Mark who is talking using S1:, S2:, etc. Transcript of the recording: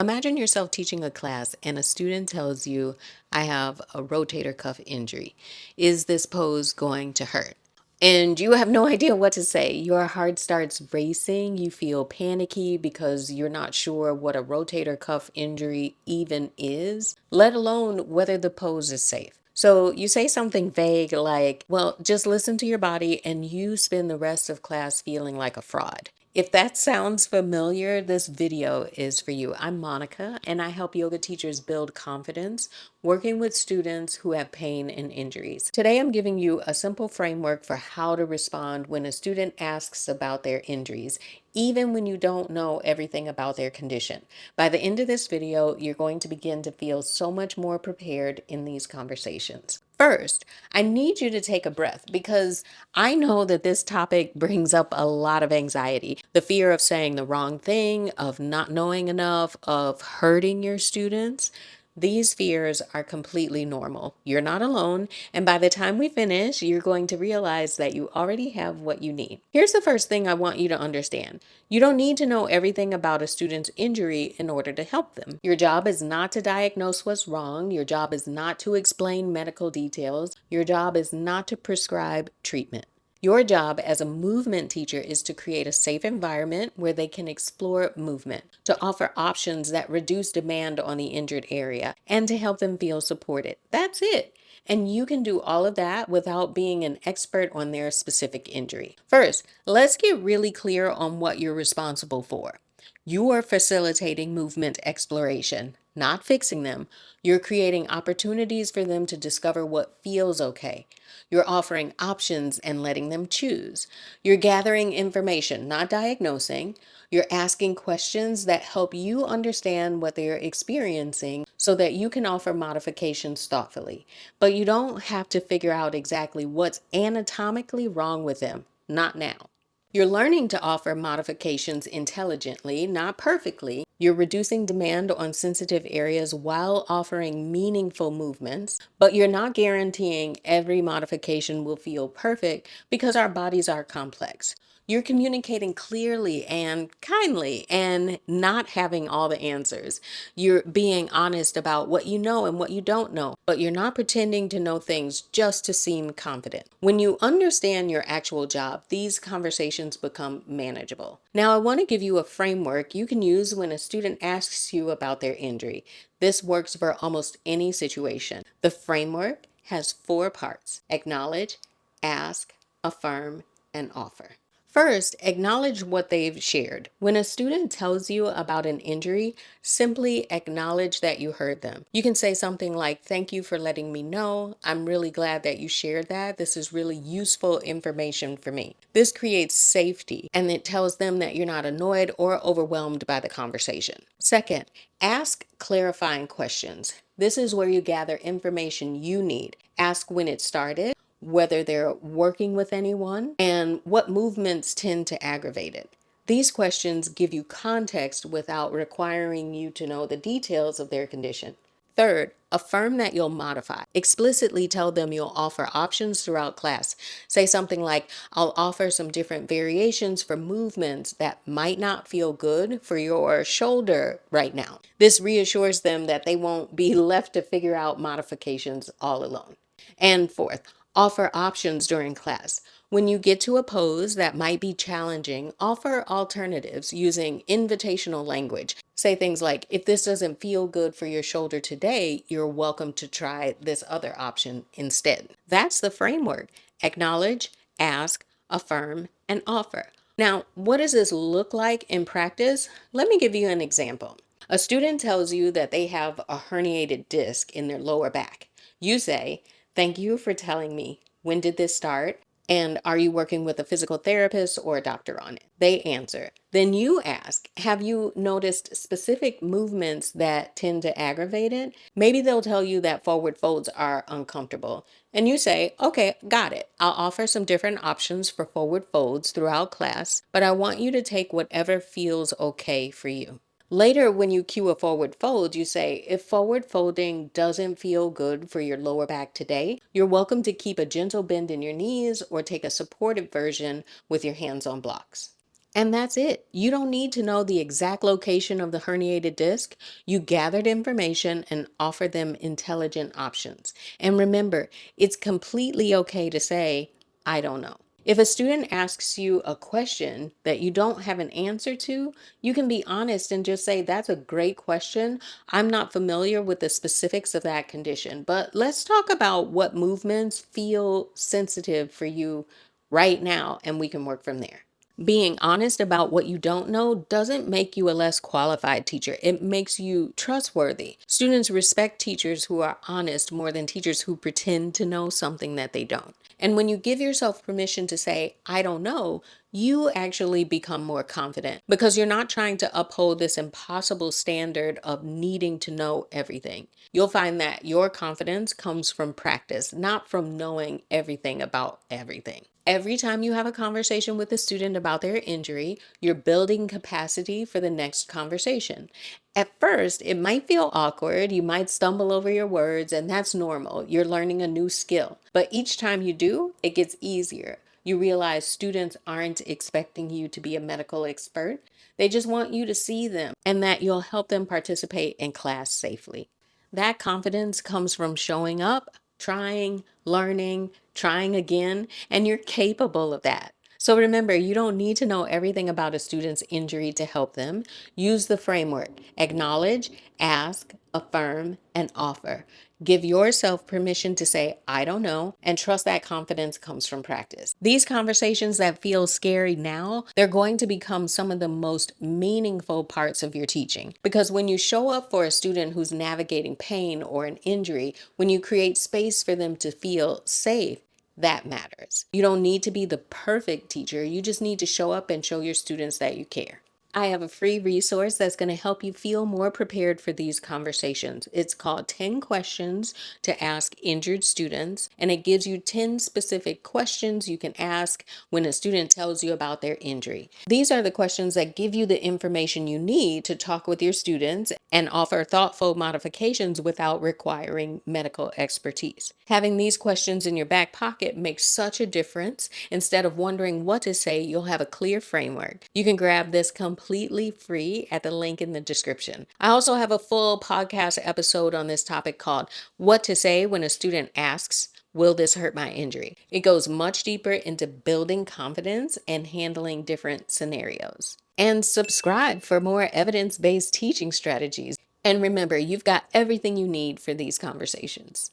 S1: Imagine yourself teaching a class and a student tells you, I have a rotator cuff injury. Is this pose going to hurt? And you have no idea what to say. Your heart starts racing. You feel panicky because you're not sure what a rotator cuff injury even is, let alone whether the pose is safe. So you say something vague like, well, just listen to your body, and you spend the rest of class feeling like a fraud. If that sounds familiar, this video is for you. I'm Monica, and I help yoga teachers build confidence working with students who have pain and injuries. Today, I'm giving you a simple framework for how to respond when a student asks about their injuries, even when you don't know everything about their condition. By the end of this video, you're going to begin to feel so much more prepared in these conversations. First, I need you to take a breath because I know that this topic brings up a lot of anxiety. The fear of saying the wrong thing, of not knowing enough, of hurting your students. These fears are completely normal. You're not alone. And by the time we finish, you're going to realize that you already have what you need. Here's the first thing I want you to understand. You don't need to know everything about a student's injury in order to help them. Your job is not to diagnose what's wrong. Your job is not to explain medical details. Your job is not to prescribe treatment. Your job as a movement teacher is to create a safe environment where they can explore movement, to offer options that reduce demand on the injured area, and to help them feel supported. That's it. And you can do all of that without being an expert on their specific injury. First, let's get really clear on what you're responsible for. You are facilitating movement exploration, not fixing them. You're creating opportunities for them to discover what feels okay. You're offering options and letting them choose. You're gathering information, not diagnosing. You're asking questions that help you understand what they're experiencing so that you can offer modifications thoughtfully. But you don't have to figure out exactly what's anatomically wrong with them. Not now. You're learning to offer modifications intelligently, not perfectly. You're reducing demand on sensitive areas while offering meaningful movements, but you're not guaranteeing every modification will feel perfect because our bodies are complex. You're communicating clearly and kindly and not having all the answers. You're being honest about what you know and what you don't know, but you're not pretending to know things just to seem confident. When you understand your actual job, these conversations become manageable. Now, I want to give you a framework you can use when a student asks you about their injury. This works for almost any situation. The framework has 4 parts: acknowledge, ask, affirm, and offer. First, acknowledge what they've shared. When a student tells you about an injury, simply acknowledge that you heard them. You can say something like, thank you for letting me know. I'm really glad that you shared that. This is really useful information for me. This creates safety and it tells them that you're not annoyed or overwhelmed by the conversation. Second, ask clarifying questions. This is where you gather information you need. Ask when it started, whether they're working with anyone, and what movements tend to aggravate it. These questions give you context without requiring you to know the details of their condition. Third, affirm that you'll modify. Explicitly tell them you'll offer options throughout class. Say something like, I'll offer some different variations for movements that might not feel good for your shoulder right now. This reassures them that they won't be left to figure out modifications all alone. And fourth, offer options during class. When you get to a pose that might be challenging, offer alternatives using invitational language. Say things like, if this doesn't feel good for your shoulder today, you're welcome to try this other option instead. That's the framework. Acknowledge, ask, affirm, and offer. Now, what does this look like in practice? Let me give you an example. A student tells you that they have a herniated disc in their lower back. You say, thank you for telling me. When did this start? And are you working with a physical therapist or a doctor on it? They answer. Then you ask, have you noticed specific movements that tend to aggravate it? Maybe they'll tell you that forward folds are uncomfortable. And you say, okay, got it. I'll offer some different options for forward folds throughout class, but I want you to take whatever feels okay for you. Later, when you cue a forward fold, you say, if forward folding doesn't feel good for your lower back today, you're welcome to keep a gentle bend in your knees or take a supportive version with your hands on blocks. And that's it. You don't need to know the exact location of the herniated disc. You gathered information and offer them intelligent options. And remember, it's completely okay to say, I don't know. If a student asks you a question that you don't have an answer to, you can be honest and just say, that's a great question. I'm not familiar with the specifics of that condition, but let's talk about what movements feel sensitive for you right now, and we can work from there. Being honest about what you don't know doesn't make you a less qualified teacher. It makes you trustworthy. Students respect teachers who are honest more than teachers who pretend to know something that they don't. And when you give yourself permission to say, I don't know, you actually become more confident because you're not trying to uphold this impossible standard of needing to know everything. You'll find that your confidence comes from practice, not from knowing everything about everything. Every time you have a conversation with a student about their injury, you're building capacity for the next conversation. At first, it might feel awkward. You might stumble over your words, and that's normal. You're learning a new skill. But each time you do, it gets easier. You realize students aren't expecting you to be a medical expert. They just want you to see them and that you'll help them participate in class safely. That confidence comes from showing up, trying, learning, trying again, and you're capable of that. So remember, you don't need to know everything about a student's injury to help them. Use the framework: acknowledge, ask, affirm, and offer. Give yourself permission to say, I don't know, and trust that confidence comes from practice. These conversations that feel scary now, they're going to become some of the most meaningful parts of your teaching. Because when you show up for a student who's navigating pain or an injury, when you create space for them to feel safe, that matters. You don't need to be the perfect teacher. You just need to show up and show your students that you care. I have a free resource that's going to help you feel more prepared for these conversations. It's called 10 Questions to Ask Injured Students, and it gives you 10 specific questions you can ask when a student tells you about their injury. These are the questions that give you the information you need to talk with your students and offer thoughtful modifications without requiring medical expertise. Having these questions in your back pocket makes such a difference. Instead of wondering what to say, you'll have a clear framework. You can grab this completely free at the link in the description. I also have a full podcast episode on this topic called What to Say When a Student Asks, Will this hurt my injury? It goes much deeper into building confidence and handling different scenarios. And subscribe for more evidence-based teaching strategies. And remember, you've got everything you need for these conversations.